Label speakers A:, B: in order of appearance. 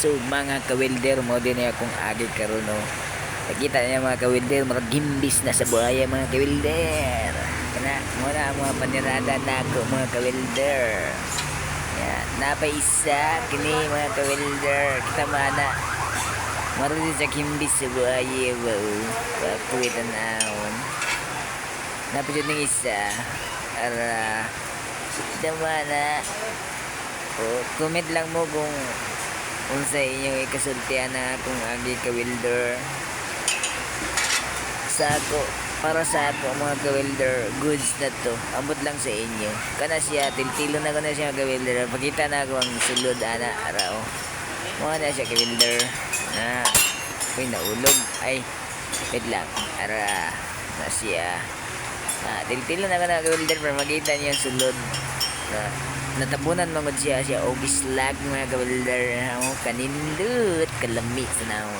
A: So mga kawilder mo din akong agi karon no. Nakita niya mga kawilder, gimbis na sa buhaya mga kawilder. Kana mo na ang mga panirada nako mga kawilder. Yan, napaisa kini mga kawilder. Kita mana maroon sa gimbis sa buhaya wow. Papuwitan naon. Napajud ning isa. Ara kita mana. Comment lang mo kung unsa inyong ikasultian na kung agi kawilder sa ako, para sa ako mga kawilder, goods na to, ambot lang sa inyo kana siya, tiltilo na ko na siya kawilder, pakita na ako ang sulod ana araw mo na siya kawilder na uy naulog ay wait lang ara na siya tiltilo na ko na kawilder para makita niyo ang sulod na natabunan mangod siya og slag mga kawilder kanindot kalami sa naon.